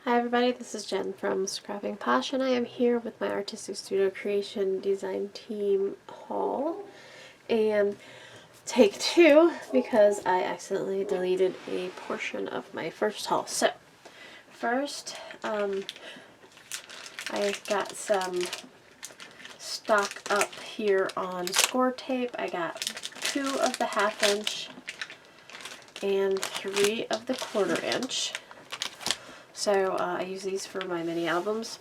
Hi everybody, this is Jen from Scrapping Posh, and I am here with my Artistic Studio Creation Design Team haul. And take two, because I accidentally deleted a portion of my first haul. So, first, I got some stock up here on score tape. I got 2 of the 1/2 inch and 3 of the 1/4 inch. So I use these for my mini albums,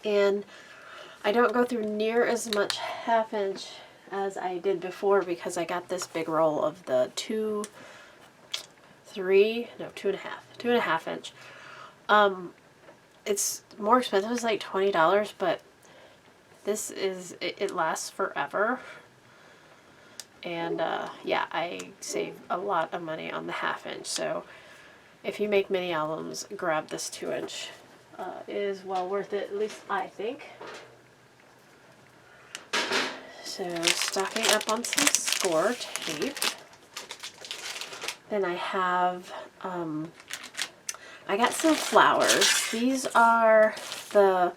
and I don't go through near as much 1/2 inch as I did before because I got this big roll of the 2.5 inch. It's more expensive, it's like $20, but this is, it lasts forever. And yeah, I save a lot of money on the 1/2 inch. So if you make mini albums, grab this 2 inch. It is well worth it, at least I think. So stocking up on some score tape. Then I have, I got some flowers. These are the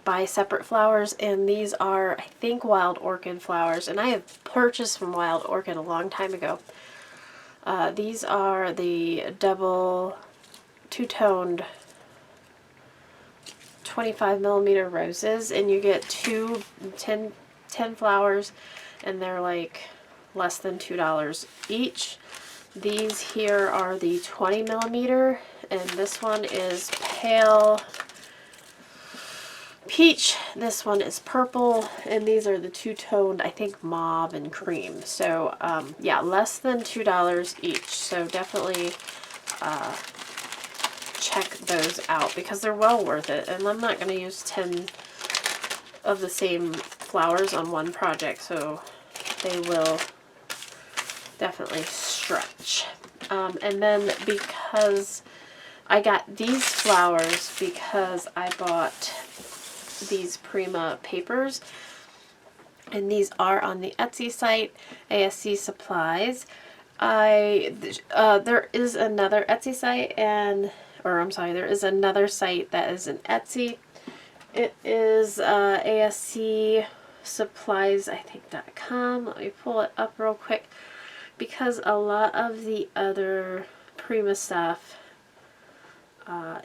buy separate flowers, and these are, I think, wild orchid flowers. And I have purchased from Wild Orchid a long time ago. These are the double two-toned 25mm roses, and you get 10 flowers, and they're like less than $2 each. These here are the 20mm, and this one is pale peach, this one is purple, and these are the two-toned, I think, mauve and cream. So yeah, less than $2 each, so definitely check those out because they're well worth it. And I'm not going to use 10 of the same flowers on one project, so they will definitely stretch. And then because I got these flowers because I bought these Prima papers, and these are on the Etsy site, ASC Supplies. There is another Etsy site, there is another site that is an Etsy. It is ASC Supplies, I think, .com. Let me pull it up real quick because a lot of the other Prima stuff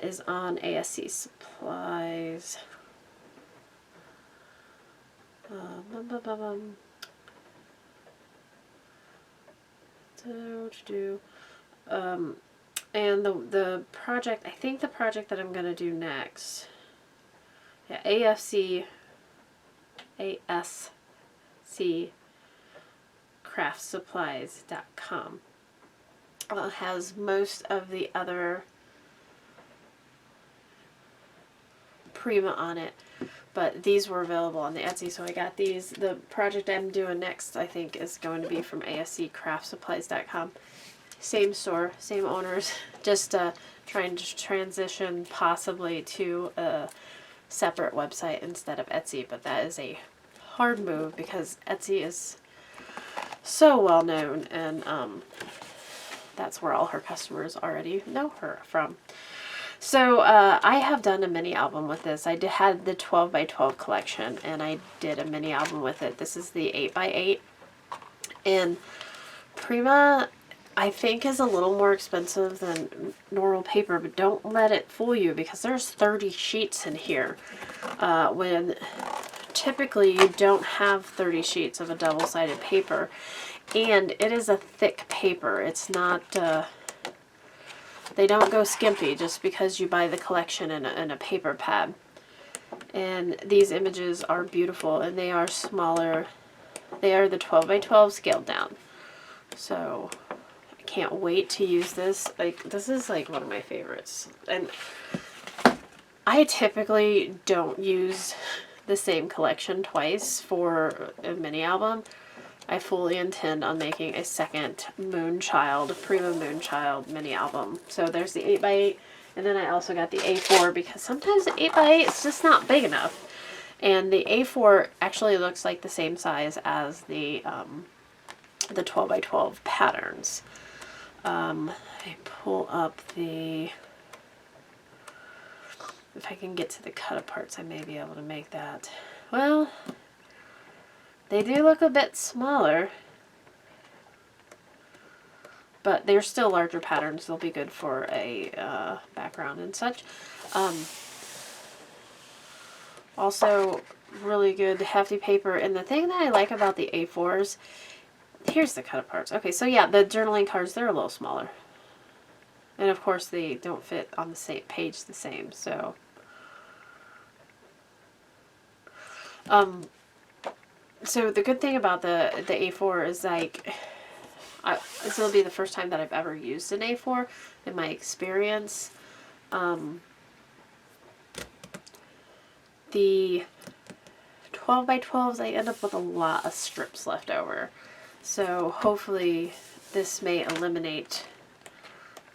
is on ASC Supplies. And the project, I think the project that I'm going to do next, yeah, ASC craftsupplies.com has most of the other Prima on it, but these were available on the Etsy, so I got these. The project I'm doing next, I think, is going to be from ASCcraftsupplies.com. Same store, same owners, just trying to transition possibly to a separate website instead of Etsy, but that is a hard move because Etsy is so well known, and that's where all her customers already know her from. So I have done a mini album with this. I had the 12x12 collection, and I did a mini album with it. This is the 8x8, and Prima, I think, is a little more expensive than normal paper, but don't let it fool you because there's 30 sheets in here, when typically you don't have 30 sheets of a double-sided paper, and it is a thick paper. It's not, they don't go skimpy just because you buy the collection in a paper pad. And these images are beautiful, and they are smaller. They are the 12x12 scaled down. So I can't wait to use this. Like, this is like one of my favorites. And I typically don't use the same collection twice for a mini album. I fully intend on making a second Prima Moonchild mini album. So there's the 8x8, and then I also got the A4 because sometimes the 8x8 is just not big enough. And the A4 actually looks like the same size as the 12x12 patterns. I pull up the If I can get to the cut-aparts, I may be able to make that. Well, they do look a bit smaller, but they're still larger patterns. They'll be good for a background and such. Also, really good hefty paper. And the thing that I like about the A4s, here's the cut-aparts. Okay, so yeah, the journaling cards, they're a little smaller. And of course, they don't fit on the same page the same, so... So the good thing about the A4 is, like, this will be the first time that I've ever used an A4 in my experience. The 12 by 12s, I end up with a lot of strips left over. So hopefully this may eliminate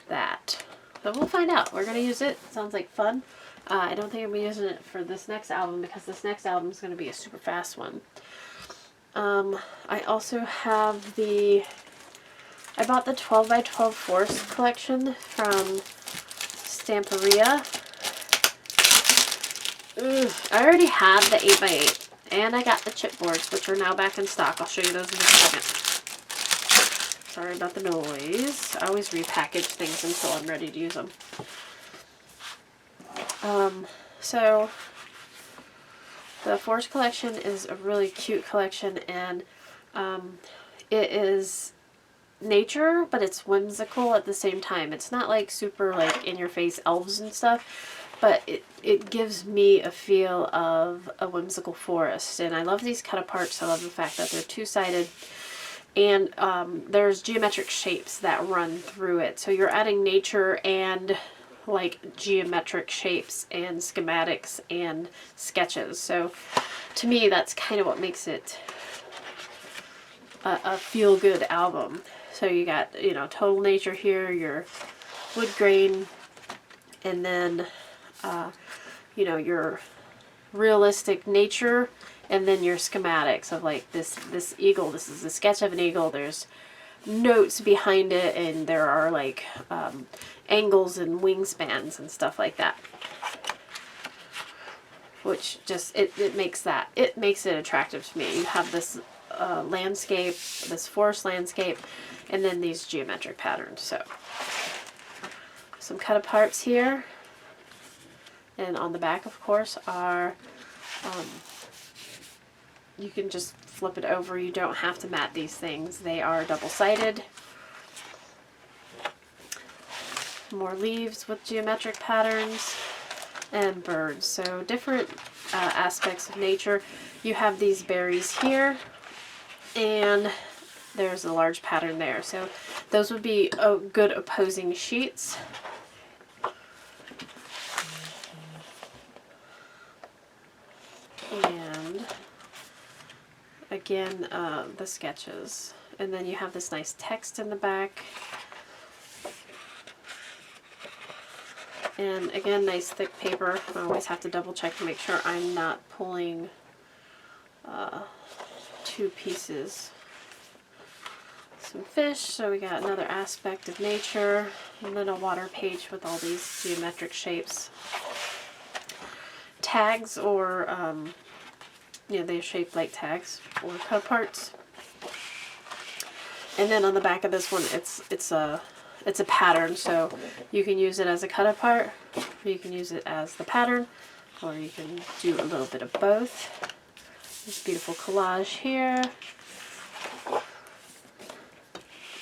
that. But we'll find out. We're going to use it. Sounds like fun. I don't think I'm using it for this next album because this next album is going to be a super fast one. I also have I bought the 12 by 12 Force collection from Stamperia. I already had the 8 by 8 and I got the chipboards, which are now back in stock. I'll show you those in just a second. Sorry about the noise. I always repackage things until I'm ready to use them. So the Force collection is a really cute collection, and it is nature, but it's whimsical at the same time. It's not like super like in your face elves and stuff, but it gives me a feel of a whimsical forest. And I love these cut-aparts. I love the fact that they're two-sided, and there's geometric shapes that run through it. So you're adding nature and like geometric shapes and schematics and sketches. So to me, that's kind of what makes it a feel-good album. So you got, you know, total nature here, your wood grain, and then you know, your realistic nature, and then your schematics of like this eagle. This is a sketch of an eagle. There's notes behind it, and there are like angles and wingspans and stuff like that, which just it makes it attractive to me. You have this landscape, this forest landscape, and then these geometric patterns. So some cut-aparts here, and on the back, of course, are you can just flip it over. You don't have to mat these things. They are double-sided. More leaves with geometric patterns, and birds. So different aspects of nature. You have these berries here, and there's a large pattern there. So those would be good opposing sheets. And again, the sketches. And then you have this nice text in the back. And again, nice thick paper. I always have to double check to make sure I'm not pulling two pieces. Some fish, so we got another aspect of nature, and then a water page with all these geometric shapes. Tags, or you know, they're shaped like tags or cut-aparts. And then on the back of this one, it's a pattern, so you can use it as a cut-apart, you can use it as the pattern, or you can do a little bit of both. This beautiful collage here,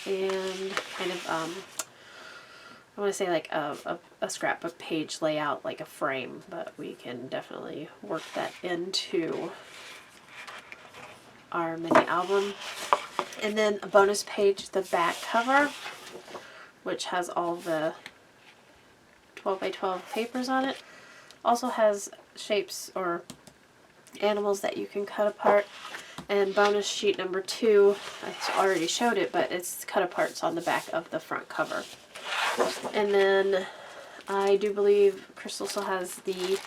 and kind of I want to say like a scrapbook page layout, like a frame, but we can definitely work that into our mini album. And then a bonus page, the back cover, which has all the 12 by 12 papers on it. Also has shapes or animals that you can cut apart. And bonus sheet number 2, I already showed it, but it's cut-aparts on the back of the front cover. And then I do believe Crystal still has the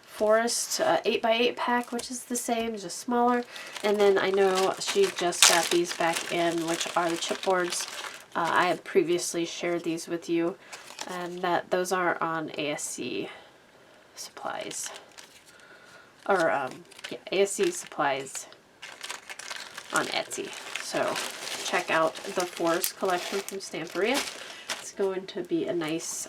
Forest 8x8 pack, which is the same, just smaller. And then I know she just got these back in, which are the chipboards. I have previously shared these with you, and those are on ASC Supplies. Or, yeah, ASC Supplies on Etsy. So check out the Forest collection from Stamperia. It's going to be a nice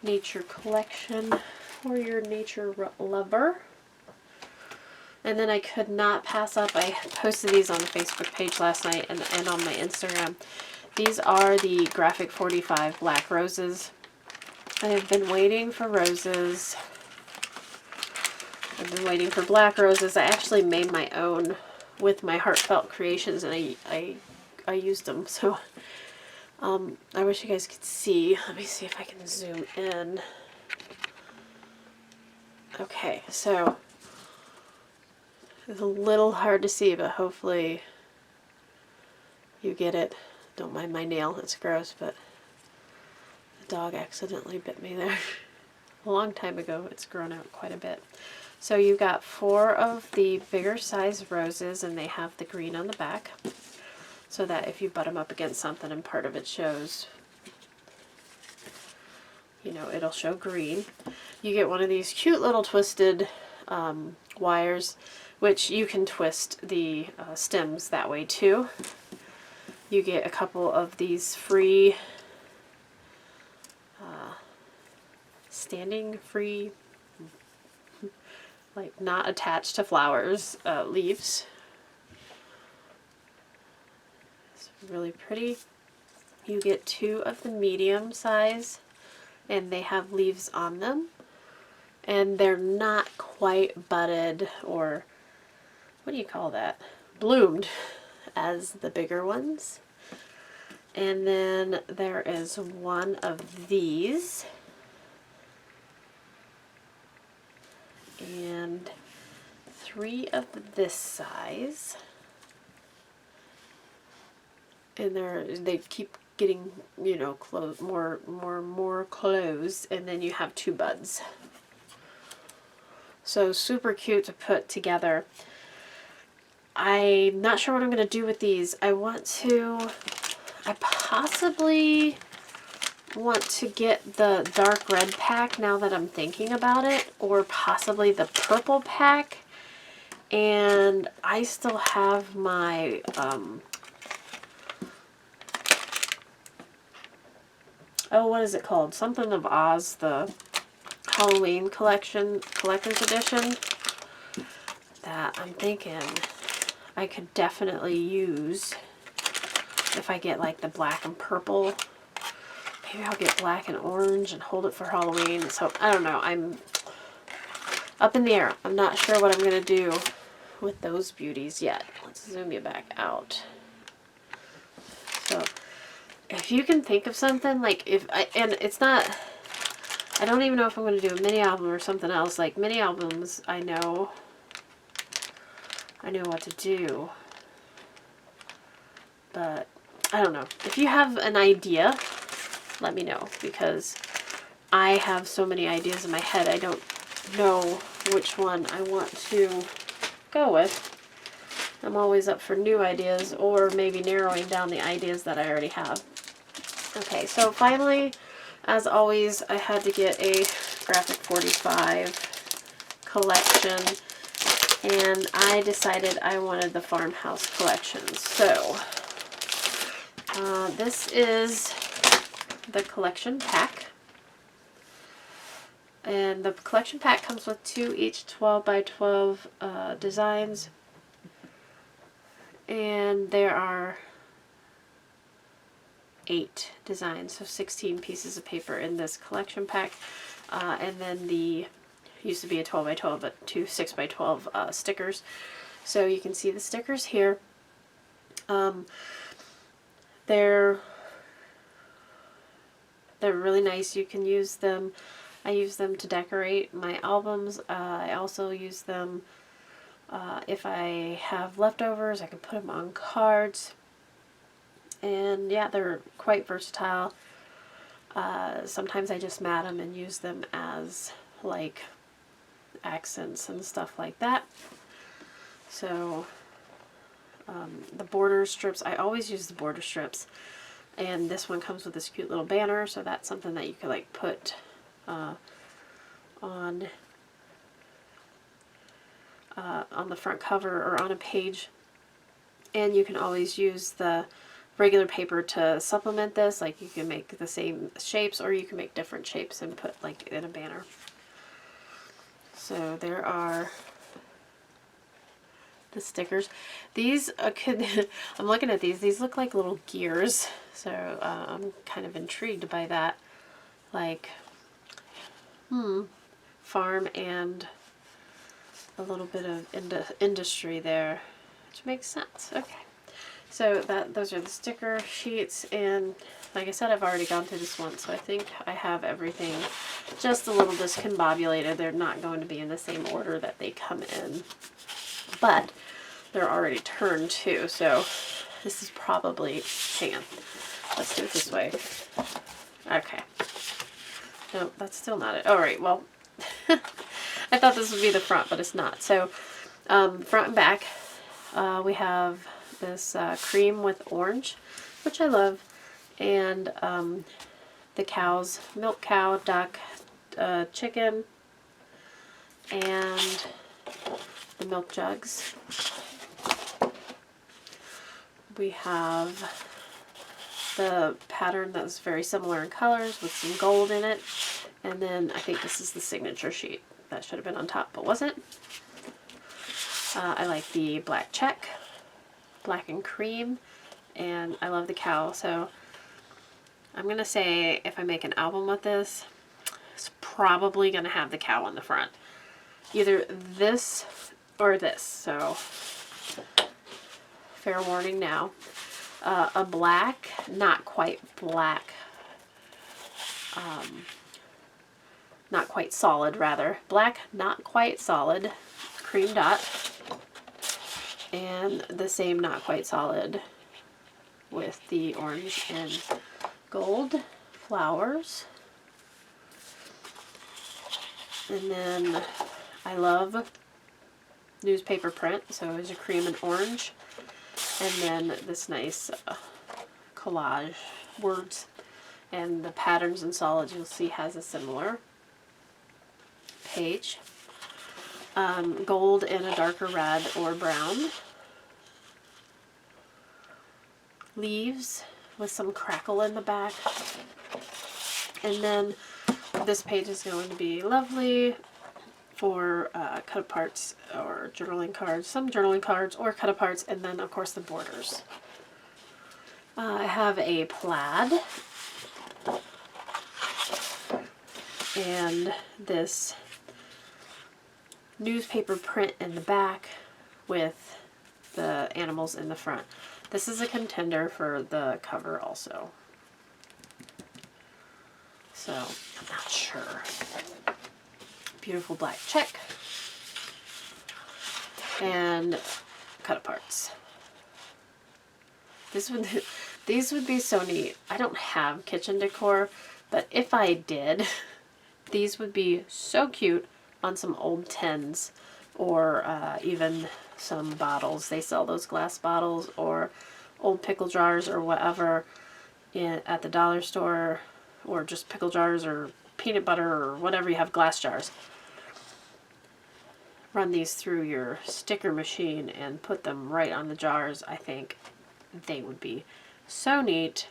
nature collection for your nature lover. And then I could not pass up, I posted these on the Facebook page last night and on my Instagram. These are the G45 black roses. I have been waiting for roses. I've been waiting for black roses. I actually made my own with my Heartfelt Creations, and I used them. So I wish you guys could see. Let me see if I can zoom in. Okay, so it's a little hard to see, but hopefully you get it. Don't mind my nail, it's gross, but the dog accidentally bit me there. A long time ago. It's grown out quite a bit. So you got 4 of the bigger size roses, and they have the green on the back, so that if you butt them up against something and part of it shows, you know, it'll show green. You get one of these cute little twisted wires, which you can twist the stems that way too. You get a couple of these free standing free, like not attached to flowers, leaves. It's really pretty. You get 2 of the medium size, and they have leaves on them, and they're not quite budded, or what do you call that, bloomed as the bigger ones. And then there is 1 of these, and 3 of this size, and they keep getting, you know, more closed, and then you have 2 buds. So super cute to put together. I'm not sure what I'm going to do with these. I possibly want to get the dark red pack now that I'm thinking about it, or possibly the purple pack. And I still have my oh, what is it called? Something of Oz, the Halloween collection, collector's edition, that I'm thinking I could definitely use if I get like the black and purple. Maybe I'll get black and orange and hold it for Halloween. So I don't know. I'm up in the air. I'm not sure what I'm going to do with those beauties yet. Let's zoom you back out. So if you can think of something, like and it's not, I don't even know if I'm going to do a mini album or something else. Like mini albums, I know what to do, but I don't know. If you have an idea, let me know, because I have so many ideas in my head. I don't know which one I want to go with. I'm always up for new ideas, or maybe narrowing down the ideas that I already have. Okay, so finally, as always, I had to get a Graphic 45 collection, and I decided I wanted the Farmhouse collection. So this is the collection pack, and the collection pack comes with 2 each 12 by 12 designs, and there are 8 designs, so 16 pieces of paper in this collection pack, and then the used to be a 12 by 12, but 2 6 by 12 stickers. So you can see the stickers here. They're really nice. You can use them. I use them to decorate my albums. I also use them if I have leftovers. I can put them on cards. And yeah, they're quite versatile. Sometimes I just mat them and use them as like accents and stuff like that. So the border strips, I always use the border strips, and this one comes with this cute little banner, so that's something that you could like put on the front cover or on a page. And you can always use the regular paper to supplement this. Like you can make the same shapes, or you can make different shapes and put like in a banner. So there are the stickers. These I'm looking at these look like little gears, so I'm kind of intrigued by that. Like farm and a little bit of industry there, which makes sense. Okay, so those are the sticker sheets, and like I said, I've already gone through this once, so I think I have everything just a little discombobulated. They're not going to be in the same order that they come in, but they're already turned too, so this is probably, hang on, let's do it this way. Okay. No, that's still not it. All right, well, I thought this would be the front, but it's not. So, front and back, we have this cream with orange, which I love, and the cows, milk cow, duck, chicken, and the milk jugs. We have the pattern that's very similar in colors with some gold in it, and then I think this is the signature sheet. That should have been on top, but wasn't. I like the black check, black and cream, and I love the cow. So I'm gonna say if I make an album with this, it's probably gonna have the cow on the front. Either this or this, so fair warning now. A black, not quite black, not quite solid rather. Black, not quite solid, cream dot, and the same not quite solid with the orange and gold flowers. And then I love newspaper print, so there's a cream and orange. And then this nice collage words, and the patterns and solids you'll see has a similar page. Gold in a darker red or brown. Leaves with some crackle in the back. And then this page is going to be lovely for cut aparts or journaling cards, some journaling cards or cut aparts, and then of course the borders. I have a plaid and this newspaper print in the back with the animals in the front. This is a contender for the cover also, so I'm not sure. Beautiful black check and cut aparts. These would be so neat. I don't have kitchen decor, but if I did, these would be so cute on some old tins or even some bottles. They sell those glass bottles or old pickle jars or whatever at the dollar store, or just pickle jars or peanut butter or whatever you have, glass jars. Run these through your sticker machine and put them right on the jars. I think they would be so neat.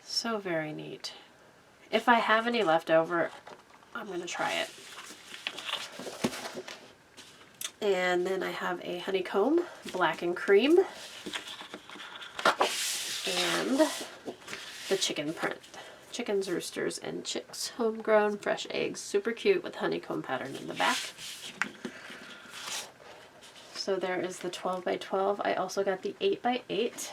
So very neat. If I have any left over, I'm going to try it. And then I have a honeycomb, black and cream, and the chicken print. Chickens, roosters, and chicks. Homegrown, fresh eggs. Super cute with honeycomb pattern in the back. So there is the 12 by 12. I also got the 8 by 8.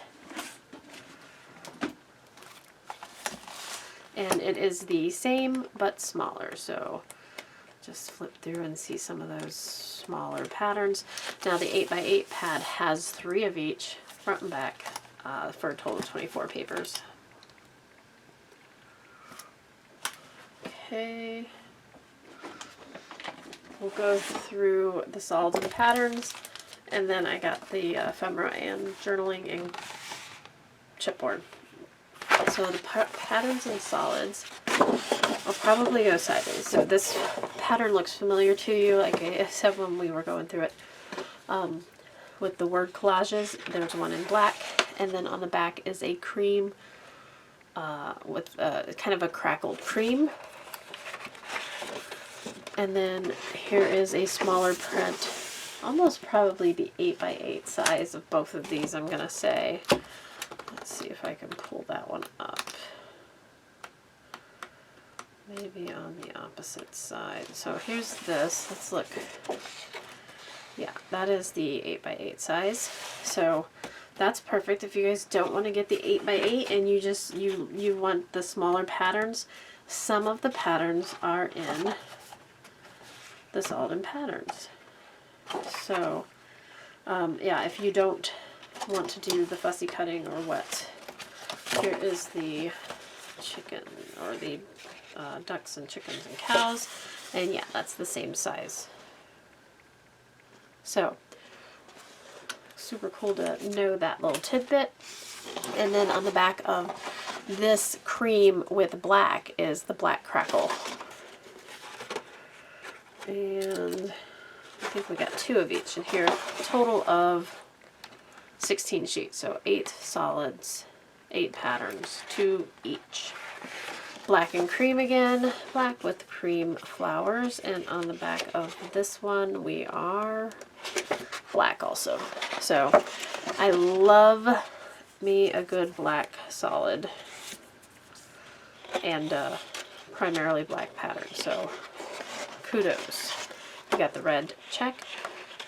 And it is the same but smaller. So just flip through and see some of those smaller patterns. Now the 8 by 8 pad has 3 of each, front and back, for a total of 24 papers. Okay, we'll go through the solids and patterns, and then I got the ephemera and journaling and chipboard. So the patterns and solids, I'll probably go sideways. So this pattern looks familiar to you, like I said when we were going through it. With the word collages, there's one in black, and then on the back is a cream with kind of a crackled cream. And then here is a smaller print, almost probably the 8x8 size of both of these, I'm gonna say. Let's see if I can pull that one up. Maybe on the opposite side. So here's this. Let's look. Yeah, that is the 8x8 size. So that's perfect if you guys don't want to get the 8x8 and you just you want the smaller patterns. Some of the patterns are in the solid and patterns. So yeah, if you don't want to do the fussy cutting or what, here is the chicken or the ducks and chickens and cows, and yeah, that's the same size. So super cool to know that little tidbit. And then on the back of this cream with black is the black crackle, and I think we got 2 of each in here, total of 16 sheets, so 8 solids, 8 patterns, 2 each. Black and cream again, black with cream flowers, and on the back of this one we are black also. So I love me a good black solid and primarily black pattern, so kudos. You got the red check,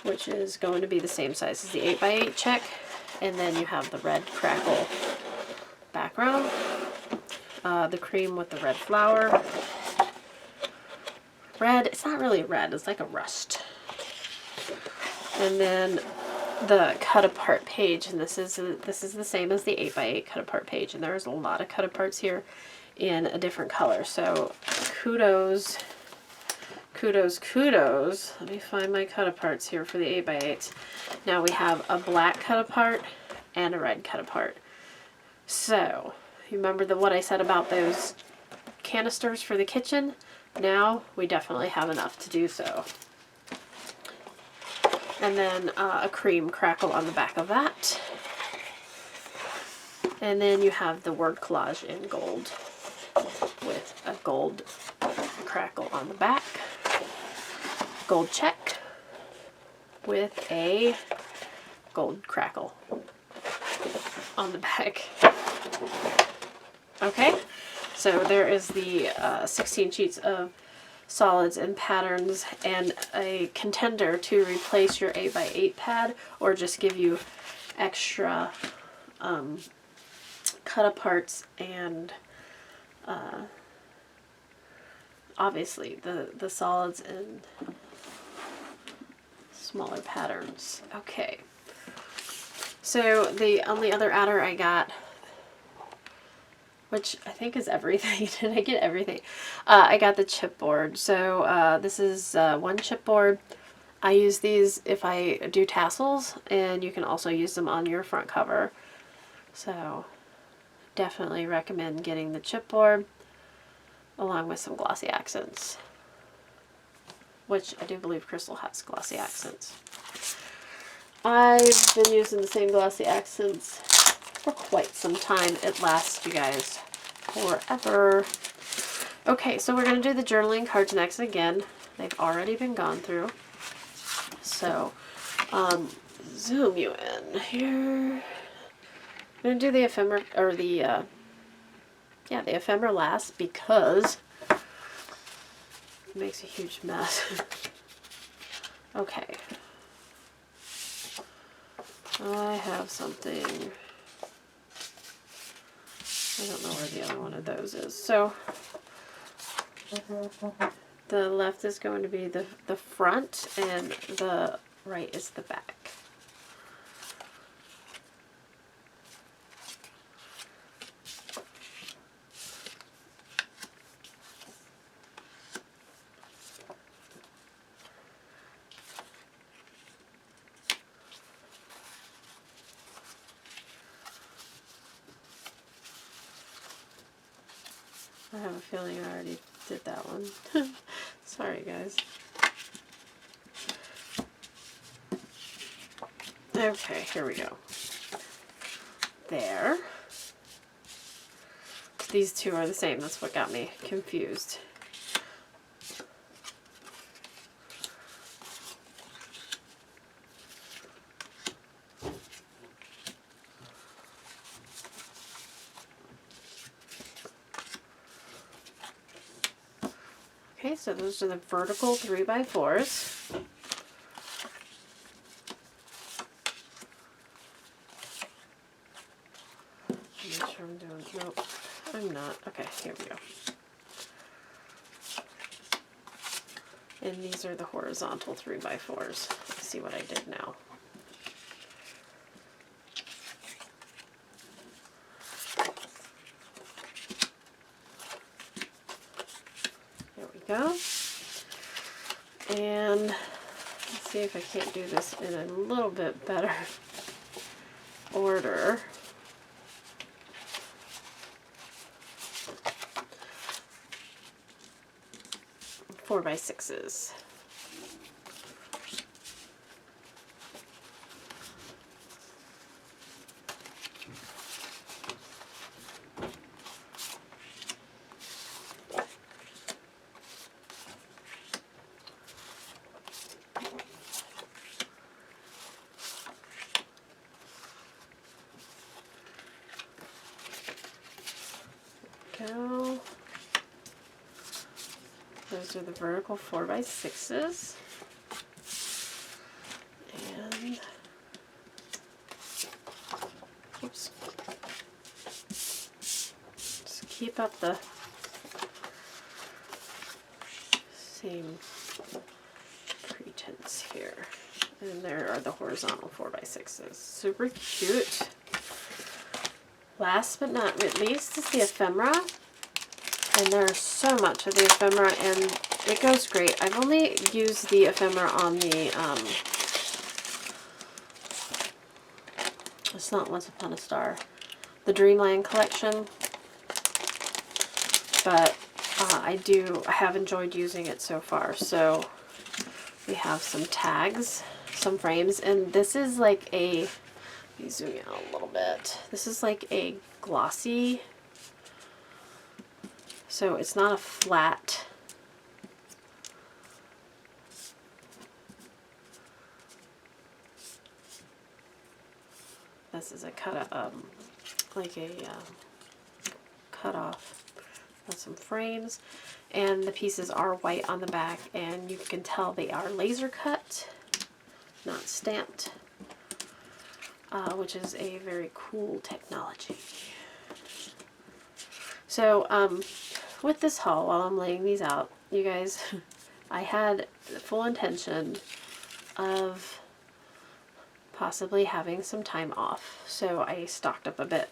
which is going to be the same size as the 8x8 check, and then you have the red crackle background. The cream with the red flower. Red, it's not really red, it's like a rust. And then the cut apart page, and this is the same as the 8x8 cut apart page, and there's a lot of cut aparts here in a different color. So kudos, kudos, kudos. Let me find my cut aparts here for the 8x8s. Now we have a black cut apart and a red cut apart. So you remember what I said about those canisters for the kitchen? Now we definitely have enough to do so. And then a cream crackle on the back of that. And then you have the word collage in gold with a gold crackle on the back. Gold check with a gold crackle on the back. Okay, so there is the 16 sheets of solids and patterns, and a contender to replace your 8x8 pad or just give you extra cut aparts and obviously the solids and smaller patterns. Okay, so the only other adder I got, which I think is everything. Did I get everything? I got the chipboard. So this is one chipboard. I use these if I do tassels, and you can also use them on your front cover. So definitely recommend getting the chipboard along with some glossy accents, which I do believe Crystal has glossy accents. I've been using the same glossy accents for quite some time. It lasts, you guys, forever. Okay, so we're going to do the journaling cards next. Again, they've already been gone through. So, zoom you in here. I'm going to do the ephemera, or the ephemera last, because it makes a huge mess. Okay. I have something. I don't know where the other one of those is. So the left is going to be the front, and the right is the back. I have a feeling I already did that one. Sorry, guys. Okay, here we go. There. These two are the same. That's what got me confused. Okay, so those are the vertical 3x4s. Make sure I'm doing, nope, I'm not. Okay, here we go. And these are the horizontal 3x4s. Let's see what I did now. There we go. And let's see if I can't do this in a little bit better order. Four by sixes. Go. Those are the vertical 4x6s. And oops. Just keep up the same pretense here. And there are the horizontal 4x6s. Super cute. Last but not least is the ephemera. And there's so much of the ephemera, and it goes great. I've only used the ephemera on the, it's not Once Upon a Star, the Dreamland collection. But I have enjoyed using it so far. So we have some tags, some frames, and this is like a, let me zoom out a little bit. This is like a glossy, so it's not a flat. This is a cut, like a cut off. Got some frames, and the pieces are white on the back, and you can tell they are laser cut, not stamped, which is a very cool technology. So with this haul, while I'm laying these out, you guys, I had the full intention of possibly having some time off, so I stocked up a bit.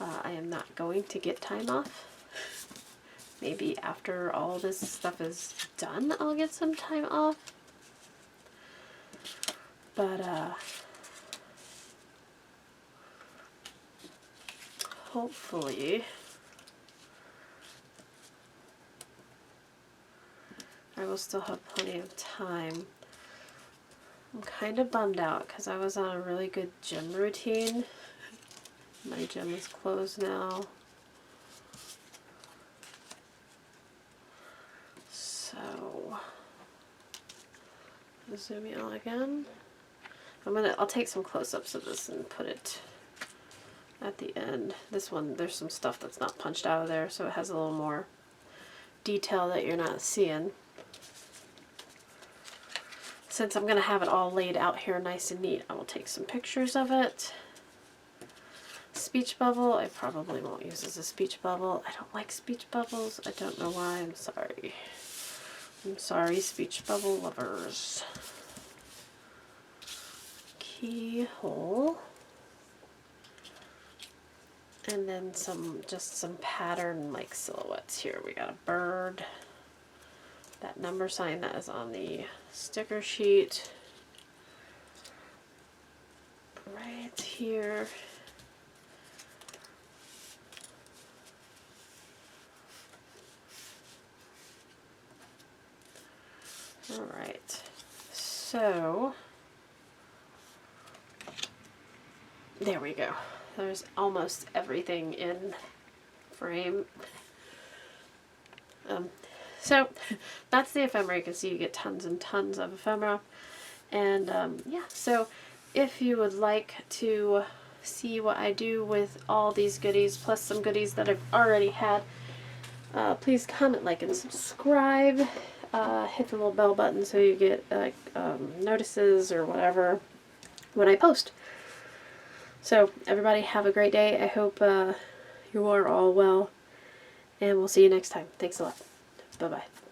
I am not going to get time off. Maybe after all this stuff is done, I'll get some time off. But hopefully I will still have plenty of time. I'm kind of bummed out because I was on a really good gym routine. My gym is closed now. So, zoom out again. I'll take some close-ups of this and put it at the end. This one, there's some stuff that's not punched out of there, so it has a little more detail that you're not seeing. Since I'm going to have it all laid out here nice and neat, I will take some pictures of it. Speech bubble, I probably won't use as a speech bubble. I don't like speech bubbles. I don't know why. I'm sorry. I'm sorry, speech bubble lovers. Keyhole. And then just some pattern like silhouettes here. We got a bird. That number sign that is on the sticker sheet. Right here. Alright, so there we go. There's almost everything in frame. So that's the ephemera. You can see you get tons and tons of ephemera. And yeah, so if you would like to see what I do with all these goodies, plus some goodies that I've already had, please comment, like, and subscribe. Hit the little bell button so you get notices or whatever when I post. So everybody have a great day. I hope you are all well, and we'll see you next time. Thanks a lot. Bye-bye.